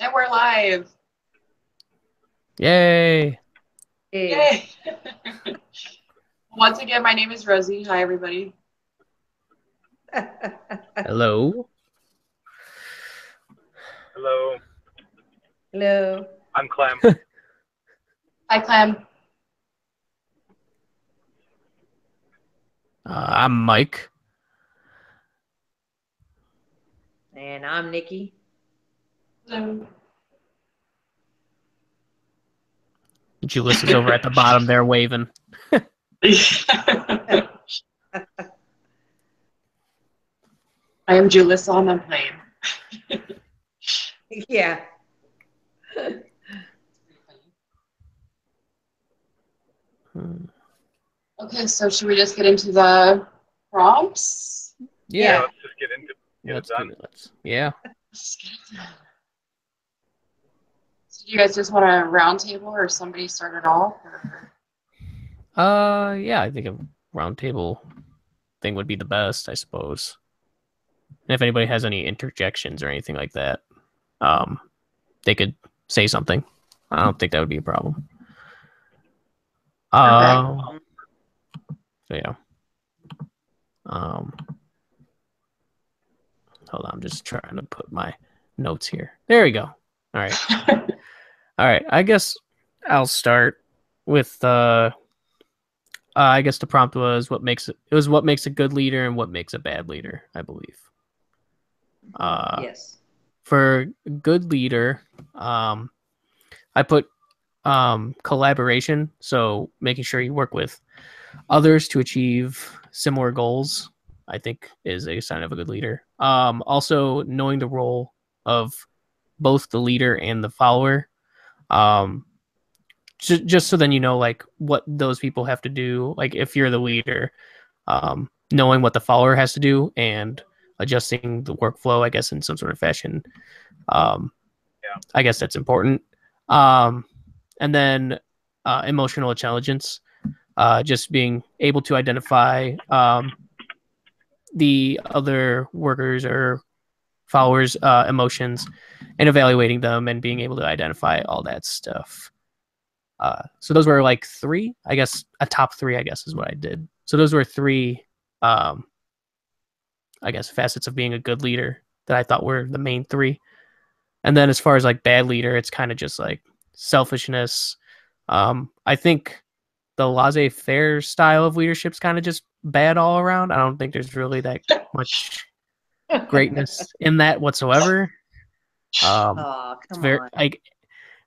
And we're live. Yay! Hey. Yay. Once again, my name is Rosie. Hi, everybody. Hello. Hello, Hello. I'm Clem. Hi, Clem. I'm Mike. And I'm Nikki. Hello. Julius is over at the bottom there waving. I am Julius on the plane. Yeah. Okay, so should we just get into the prompts? Yeah, Yeah. let's just get Let's it done. do it. Yeah. Let's get it done. So do you guys just want a round table or somebody start it off? Or... Yeah, I think a round table thing would be the best, I suppose. And if anybody has any interjections or anything like that, they could say something. I don't think that would be a problem. So yeah. Hold on, I'm just trying to put my notes here. There we go. All right. All right. I guess I'll start with I guess the prompt was what makes a good leader and what makes a bad leader, I believe. Yes. For good leader, I put collaboration, so making sure you work with others to achieve similar goals, I think is a sign of a good leader. Also knowing the role of both the leader and the follower. Just so then you know like what those people have to do. Like if you're the leader, knowing what the follower has to do and adjusting the workflow, I guess, in some sort of fashion. I guess that's important. And then emotional intelligence, just being able to identify the other workers or followers' emotions and evaluating them and being able to identify all that stuff. So those were like three, I guess, a top three, I guess, is what I did. So those were three, I guess, facets of being a good leader that I thought were the main three. And then as far as like bad leader, it's kind of just like selfishness. I think the laissez-faire style of leadership is kind of just bad all around. I don't think there's really that much greatness in that whatsoever. Oh, It's come very on.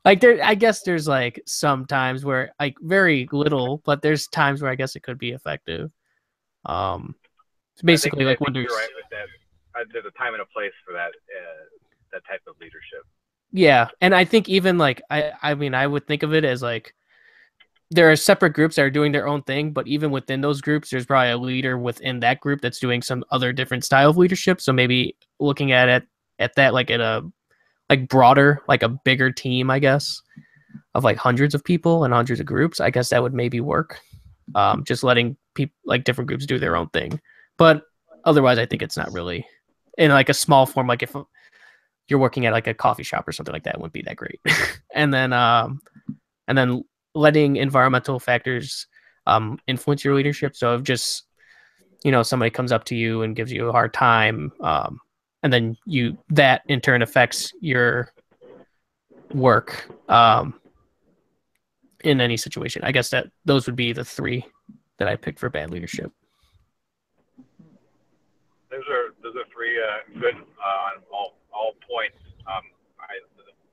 like there. I guess there's like some times where like very little, but there's times where I guess it could be effective. It's basically I like think when there's you're right with that. There's a time and a place for that that type of leadership. yeah, and I think even like I mean I would think of it as like there are separate groups that are doing their own thing, but even within those groups, there's probably a leader within that group that's doing some other different style of leadership. So maybe looking at it at that like at a like broader, like a bigger team, I guess, of like hundreds of people and hundreds of groups, I guess that would maybe work. Just letting people like different groups do their own thing. But otherwise, I think it's not really in like a small form. Like if you're working at like a coffee shop or something like that, it wouldn't be that great. And then letting environmental factors influence your leadership. So if just somebody comes up to you and gives you a hard time, and then that in turn affects your work in any situation. I guess that those would be the three that I picked for bad leadership. Those are three good on all points.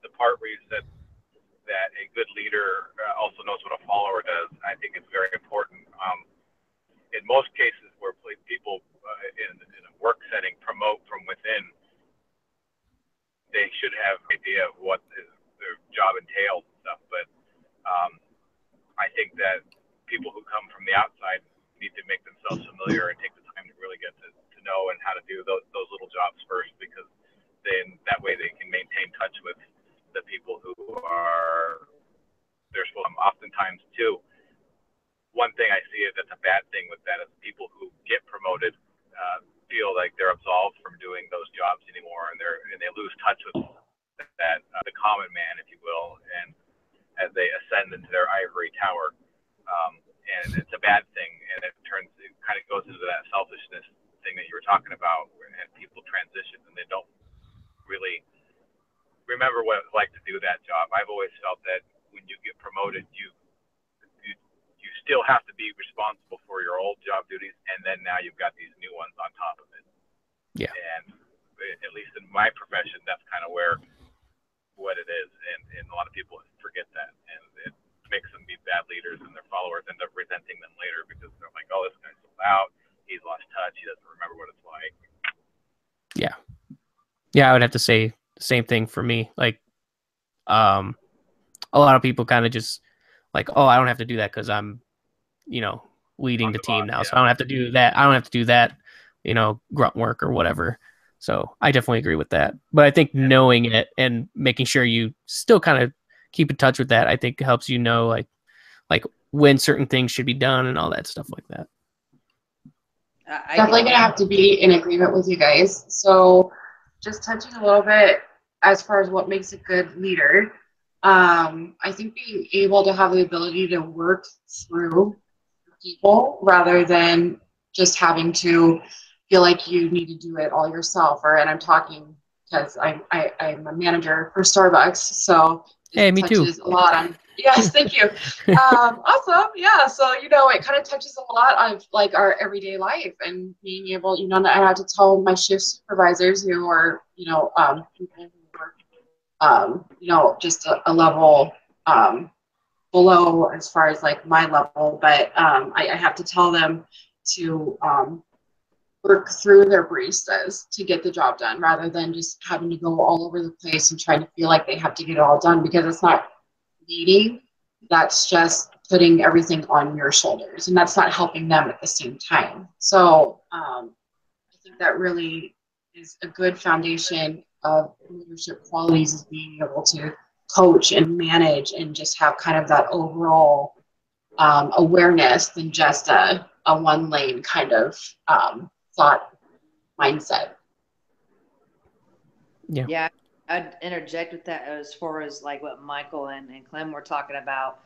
The part where you said that a good leader also knows what a follower does, I think it's very important. In most cases where people in a work setting promote from within, they should have an idea of what their job entails and stuff. But I think that people who come from the outside need to make themselves familiar and take the time to really get to know and how to do those little jobs first, because then that way they can maintain touch with the people who are they're supposed to. Oftentimes too, one thing I see that's a bad thing with that is people who get promoted feel like they're absolved from doing those jobs anymore, and they lose touch with that the common man, if you will, and as they ascend into their ivory tower. And it's a bad thing, and it kind of goes into that selfishness thing that you were talking about, and people transition and they don't really remember what it's like to do that job. I've always felt that when you get promoted, you still have to be responsible for your old job duties, and then now you've got these new ones on top of it. Yeah. And at least in my profession, that's kind of what it is, and a lot of people forget that, and it makes them be bad leaders, and their followers end up resenting them later because they're like, oh, this guy's sold out, he's lost touch, he doesn't remember what it's like. Yeah, I would have to say the same thing for me. Like, a lot of people kind of just like, oh, I don't have to do that because I'm, leading the team now, so I don't have to do that. I don't have to do that, grunt work or whatever. So I definitely agree with that. But I think knowing it and making sure you still kind of keep in touch with that, I think helps you know like when certain things should be done and all that stuff like that. Definitely gonna have to be in agreement with you guys. So just touching a little bit as far as what makes a good leader, I think being able to have the ability to work through people rather than just having to feel like you need to do it all yourself. And I'm talking because I'm a manager for Starbucks, so hey, me too. A lot on. Yes, thank you. Awesome. Yeah. So, it kind of touches a lot of like our everyday life and being able, and I had to tell my shift supervisors who are, people who work, just a level below as far as like my level, but I have to tell them to work through their baristas to get the job done rather than just having to go all over the place and trying to feel like they have to get it all done, because it's not leading, that's just putting everything on your shoulders, and that's not helping them at the same time. So I think that really is a good foundation of leadership qualities, is being able to coach and manage and just have kind of that overall awareness than just a one lane kind of thought mindset. Yeah, I'd interject with that as far as like what Michael and Clem were talking about.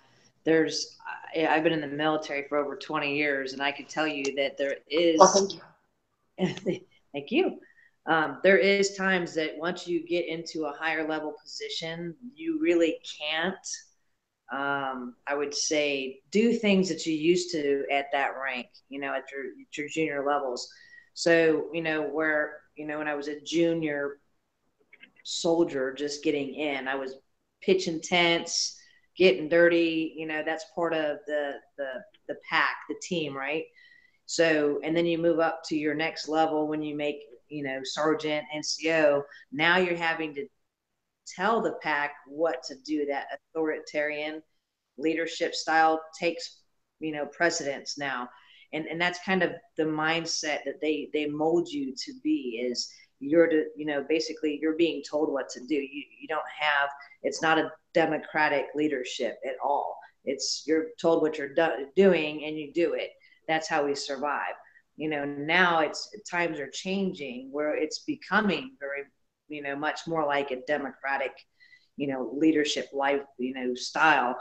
I've been in the military for over 20 years, and I can tell you that there is. Well, thank you. Thank you. There is times that once you get into a higher level position, you really can't, I would say, do things that you used to at that rank, at your junior levels. So, where, when I was a junior soldier just getting in, I was pitching tents, getting dirty, that's part of the pack, the team, right? So, and then you move up to your next level when you make, sergeant, NCO. Now you're having to tell the pack what to do. That authoritarian leadership style takes, precedence now. And that's kind of the mindset that they mold you to be, is you're to, basically you're being told what to do. You don't have, it's not a democratic leadership at all. You're told what you're doing and you do it. That's how we survive. Now times are changing where it's becoming very, much more like a democratic, leadership life, style.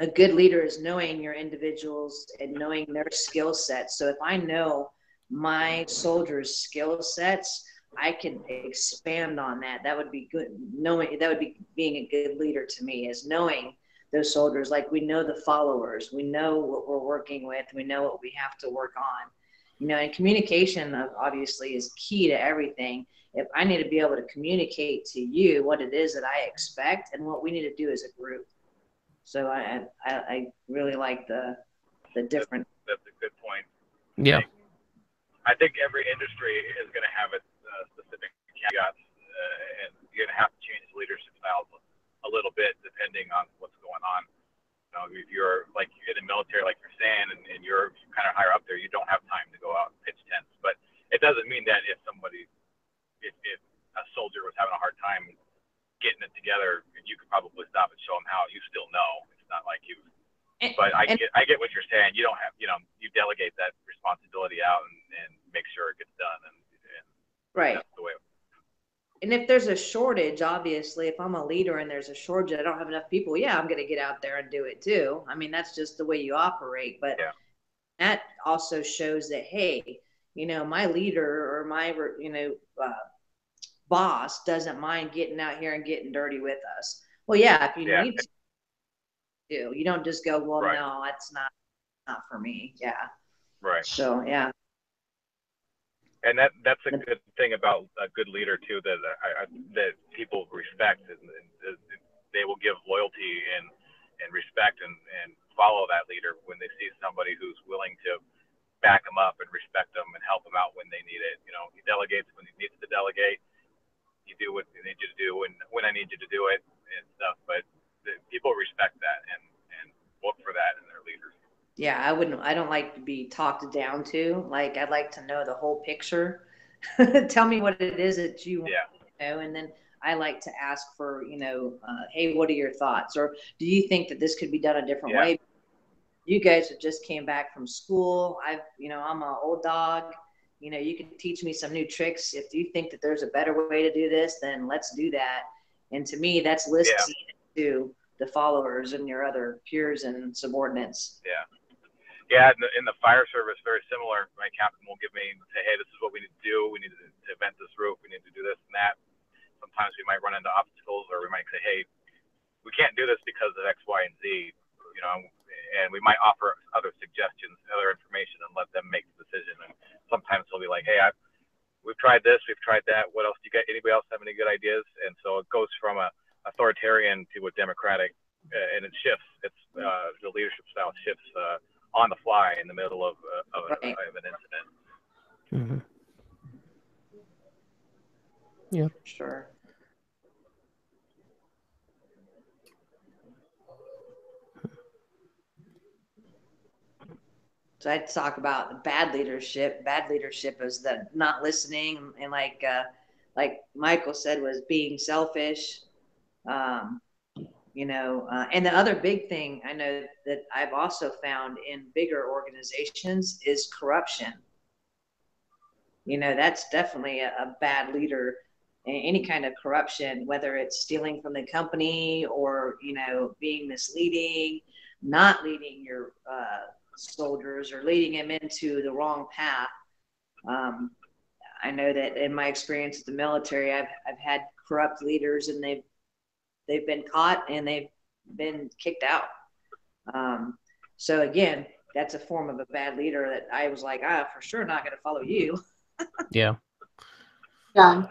A good leader is knowing your individuals and knowing their skill sets. So if I know my soldiers' skill sets, I can expand on that. That would be good. That would be being a good leader to me, is knowing those soldiers. Like, we know the followers, we know what we're working with, we know what we have to work on. And communication obviously is key to everything. If I need to be able to communicate to you what it is that I expect and what we need to do as a group. So I really like the different. That's a good point. Yeah. I think every industry is going to have its specific caveats, and you're going to have to change the leadership styles a little bit depending on what's going on. If you're like in the military, like you're saying, and you're kind of higher up there, you don't have time to go out and pitch tents. But it doesn't mean that if a soldier was having a hard time getting it together, you could probably stop and show them how. You still know. It's not like you. But I get what you're saying. You don't have, you delegate that responsibility out and make sure it gets done. And right. That's the way. And if there's a shortage, obviously, if I'm a leader and there's a shortage, I don't have enough people, yeah, I'm going to get out there and do it too. I mean, that's just the way you operate. But Yeah. that also shows that, hey, my leader or my, boss doesn't mind getting out here and getting dirty with us. Well, yeah, if you Yeah. need to do, you don't just go, well, Right. no, that's not for me. Yeah. Right. So, yeah. And that's a good thing about a good leader too, that that people respect, and they will give loyalty and respect and follow that leader when they see somebody who's willing to back them up and respect them and help them out when they need it. He delegates when he needs to delegate. You do what they need you to do when I need you to do it and stuff. But people respect that and look for that in their leaders. Yeah, I don't like to be talked down to. Like, I'd like to know the whole picture. Tell me what it is that you want to know. And then I like to ask for, hey, what are your thoughts? Or do you think that this could be done a different way? You guys have just came back from school. I'm an old dog. You can teach me some new tricks. If you think that there's a better way to do this, then let's do that. And to me, that's listening to the followers and your other peers and subordinates. Yeah. Yeah, in the fire service, very similar. My captain will say, hey, this is what we need to do. We need to vent this roof. We need to do this and that. Sometimes we might run into obstacles, or we might say, hey, we can't do this because of X, Y, and Z, and we might offer other suggestions, other information, and let them make the decision. And sometimes they'll be like, hey, we've tried this, we've tried that. What else do you got? Anybody else have any good ideas? And so it goes from a authoritarian to a democratic, and it shifts. It's the leadership style shifts on the fly in the middle of an incident. Mm-hmm. Yeah. Sure. So I talk about bad leadership. Bad leadership is the not listening, and like Michael said, was being selfish. And the other big thing I know that I've also found in bigger organizations is corruption. That's definitely a bad leader. Any kind of corruption, whether it's stealing from the company or, being misleading, not leading your soldiers or leading them into the wrong path. I know that in my experience with the military, I've had corrupt leaders, and they've been caught and they've been kicked out. So again, that's a form of a bad leader that I was like, for sure not going to follow you. Yeah. Yeah.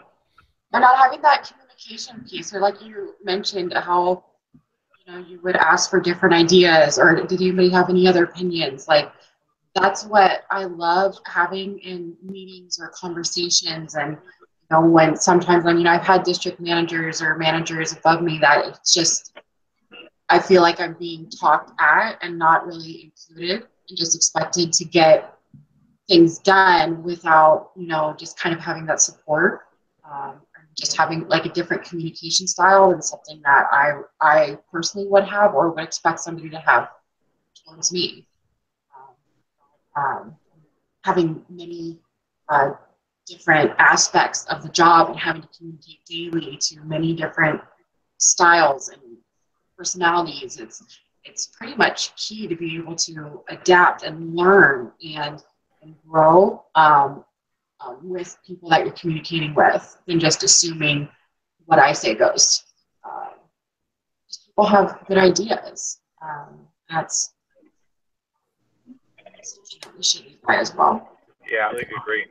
And not having that communication piece, or like you mentioned how, you would ask for different ideas, or did anybody have any other opinions? Like, that's what I love having in meetings or conversations. And, when sometimes when, I've had district managers or managers above me that it's just, I feel like I'm being talked at and not really included, and just expected to get things done without, just kind of having that support. Just having like a different communication style and something that I personally would have or would expect somebody to have towards me. Having many different aspects of the job and having to communicate daily to many different styles and personalities, it's pretty much key to be able to adapt and learn and grow with people that you're communicating with, than just assuming what I say goes. People have good ideas. That's we should try as well. Yeah, I agree.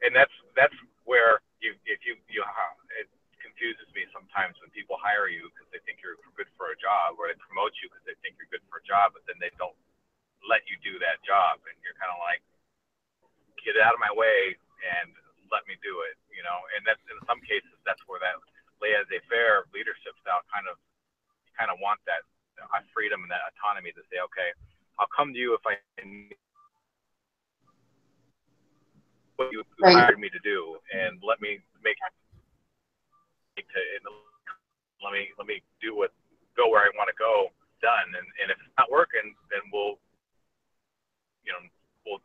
And that's where it confuses me sometimes when people hire you because they think you're good for a job, or they promote you because they think you're good for a job, but then they don't let you do that job, and you're kind of like, get out of my way and let me do it, and that's in some cases, that's where that laissez-faire leadership style kind of want that freedom and that autonomy to say, okay, I'll come to you if I need what you hired me to do, and let me go where I want to go done, and if it's not working, then we'll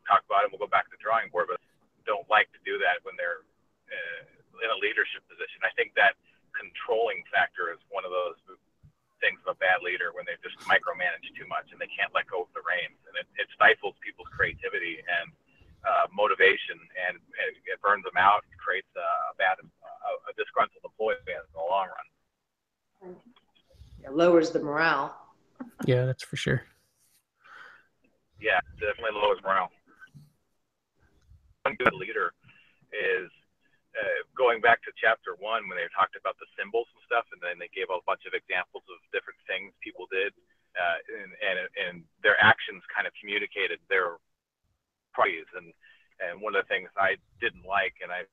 talk about it. We'll go back to the drawing board, but don't like to do that when they're in a leadership position. I think that controlling factor is one of those things of a bad leader when they just micromanage too much and they can't let go of the reins, and it stifles people's creativity and motivation, and it burns them out. It creates a disgruntled employee in the long run. It lowers the morale. Yeah, that's for sure. Yeah, definitely lowers morale. One good leader is going back to chapter 1 when they talked about the symbols and stuff, and then they gave a bunch of examples of different things people did, and their actions kind of communicated their priorities. And one of the things I didn't like, and I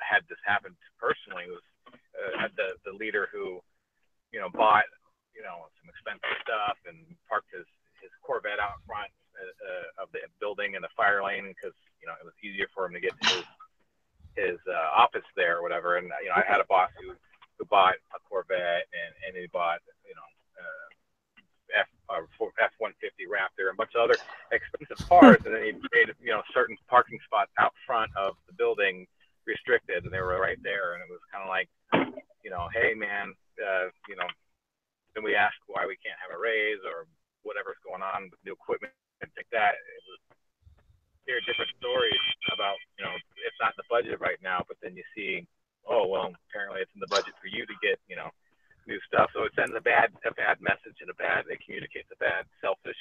had this happen personally, was the leader who, bought, some expensive stuff and parked his Corvette out front of the building in the fire lane because, it was easier for him to get to his office there or whatever. And, I had a boss who bought a Corvette and he bought, F-150 Raptor and a bunch of other expensive cars. And then he made, certain parking spots out front of the building restricted, and they were right there. And it was kind of like, hey man, then we ask why we can't have a raise or whatever's going on with new equipment and like that. It was hear different stories about, it's not in the budget right now, but then you see, oh, well, apparently it's in the budget for you to get, new stuff. So it sends a bad message and it communicates a bad, selfish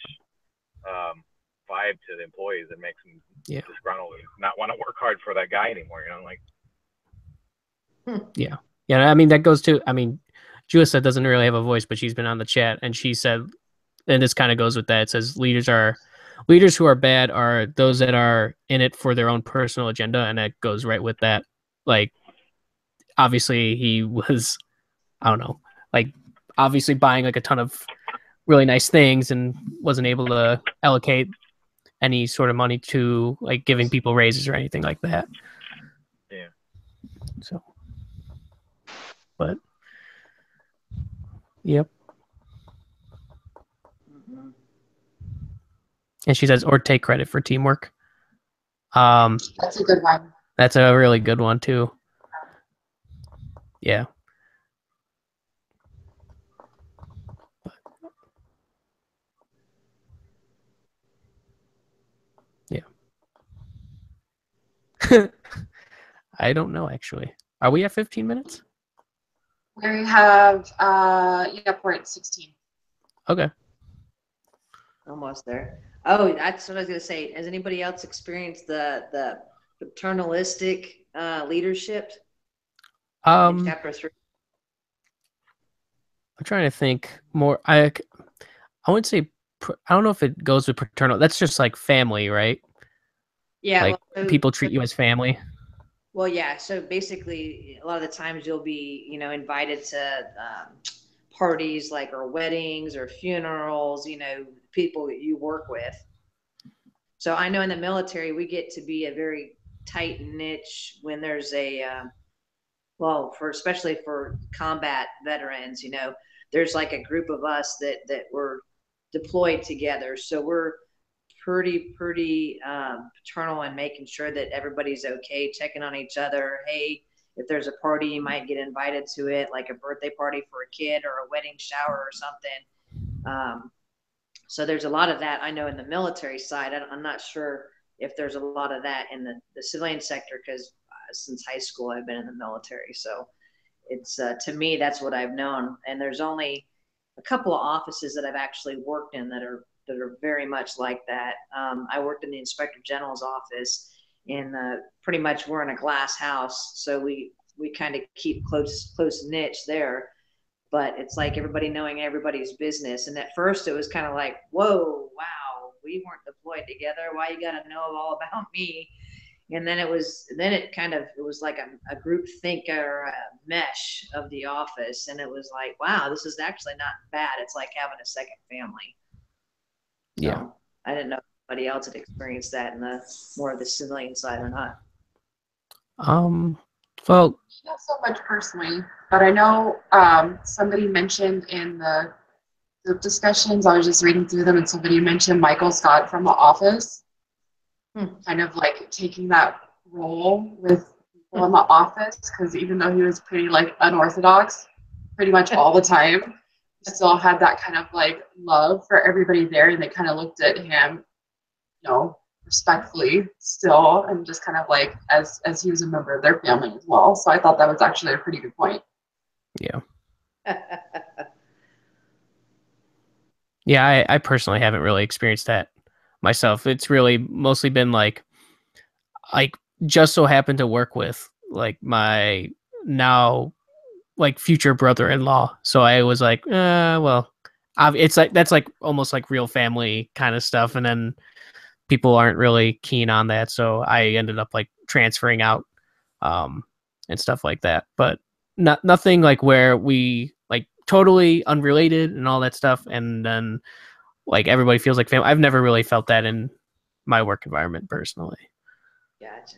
vibe to the employees and makes them disgruntled and not want to work hard for that guy anymore, Yeah. Yeah, I mean, that goes to, Julissa doesn't really have a voice, but she's been on the chat, and she said, and this kind of goes with that, it says leaders who are bad are those that are in it for their own personal agenda, and that goes right with that. Like, obviously he was, I don't know, like obviously buying like a ton of really nice things and wasn't able to allocate any sort of money to like giving people raises or anything like that. Yeah. So, but yep. Mm-hmm. And she says, or take credit for teamwork. That's a good one. That's a really good one too. Yeah. Yeah. I don't know, actually. Are we at 15 minutes? We have, we're at 16. Okay. Almost there. Oh, that's what I was gonna say. Has anybody else experienced the paternalistic leadership in chapter 3? I'm trying to think more. I wouldn't say. I don't know if it goes with paternal. That's just like family, right? Yeah. Like people treat you as family. Well, yeah. So basically, a lot of the times you'll be, invited to parties like or weddings or funerals. People that you work with. So I know in the military we get to be a very tight niche when there's especially for combat veterans, there's like a group of us that were deployed together. So we're pretty paternal and making sure that everybody's okay, checking on each other. Hey, if there's a party, you might get invited to it, like a birthday party for a kid or a wedding shower or something. So there's a lot of that. I know in the military side, I'm not sure if there's a lot of that in the civilian sector, because since high school I've been in the military. So it's to me, that's what I've known. And there's only a couple of offices that I've actually worked in that are very much like that. I worked in the Inspector General's office, and pretty much we're in a glass house, so we kind of keep close niche there. But it's like everybody knowing everybody's business. And at first it was kind of like, whoa, wow, we weren't deployed together. Why you got to know all about me? And then it was like a group think or a mesh of the office. And it was like, wow, this is actually not bad. It's like having a second family. Yeah. So I didn't know if anybody else had experienced that in the more of the civilian side or not. Well, Not so much personally, but I know somebody mentioned in the group discussions, I was just reading through them, and somebody mentioned Michael Scott from The Office, kind of like taking that role with people in the office, because even though he was pretty like unorthodox pretty much all the time, he still had that kind of like love for everybody there, and they kind of looked at him, you know, respectfully still, and just kind of like as he was a member of their family as well. So I thought that was actually a pretty good point. Yeah. Yeah, I personally haven't really experienced that myself. It's really mostly been like just so happened to work with like my now like future brother-in-law. So I was like, well, it's like that's like almost like real family kind of stuff, and then people aren't really keen on that, so I ended up like transferring out and stuff like that. But nothing like where we like totally unrelated and all that stuff, and then like everybody feels like family. I've never really felt that in my work environment personally. Gotcha.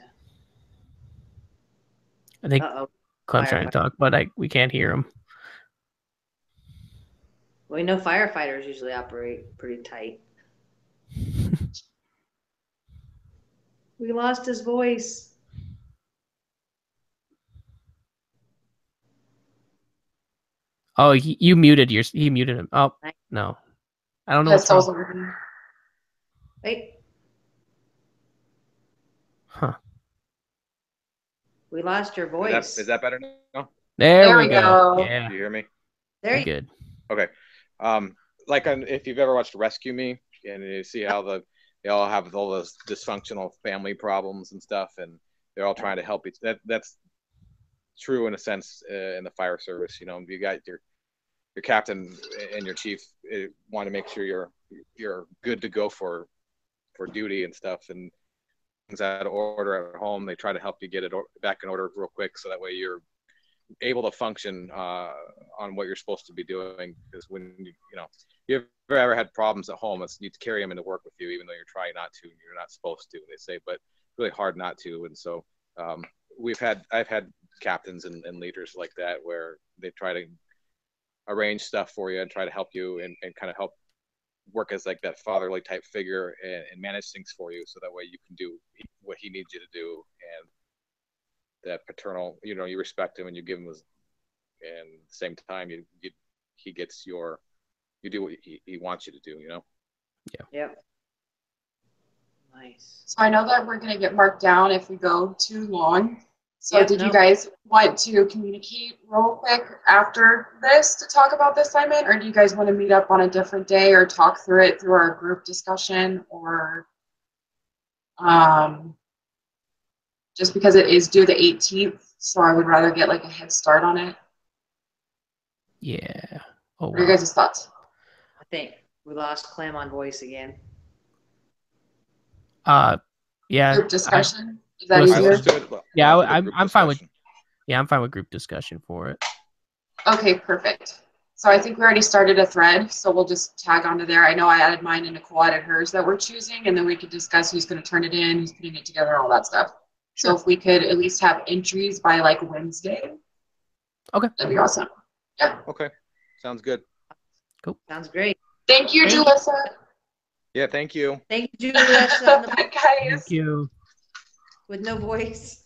I think Uh-oh. Clem's trying to talk, but we can't hear him. Well, we know firefighters usually operate pretty tight. We lost his voice. Oh, you muted he muted him. Oh, no. I don't know what's wrong. Wait. Huh. We lost your voice. Is that better now? There we go. Yeah. Do you hear me? There you good. Okay. Like if you've ever watched Rescue Me, and you see how they all have all those dysfunctional family problems and stuff, and they're all trying to help each. That's true in a sense in the fire service. You know, you got your captain and your chief want to make sure you're good to go for duty and stuff, and things out of order at home. They try to help you get it back in order real quick, so that way you're able to function on what you're supposed to be doing. Because when you've ever had problems at home, you carry them into work with you, even though you're trying not to, you're not supposed to, they say, but really hard not to. And so I've had captains and leaders like that, where they try to arrange stuff for you and try to help you and kind of help work as like that fatherly type figure and manage things for you, so that way you can do what he needs you to do. And that paternal, you respect him and you give him and at the same time he gets you do what he wants you to do. Yeah. Yep. Nice. So I know that we're going to get marked down if we go too long. So did you guys want to communicate real quick after this to talk about the assignment, or do you guys want to meet up on a different day or talk through it through our group discussion, or just because it is due the 18th, so I would rather get like a head start on it. Yeah. What are your guys' thoughts? I think we lost Clem on voice again. Yeah. Group discussion. Is that easier? Yeah, I'm fine with. Yeah, I'm fine with group discussion for it. Okay, perfect. So I think we already started a thread, so we'll just tag onto there. I know I added mine and Nicole added hers that we're choosing, and then we could discuss who's going to turn it in, who's putting it together, all that stuff. Sure. So if we could at least have entries by like Wednesday. Okay. That'd be awesome. Yeah. Okay. Sounds good. Cool. Sounds great. Thank you, Julissa. Yeah, thank you. Thank you, Julissa. Bye, guys. Thank you. With no voice.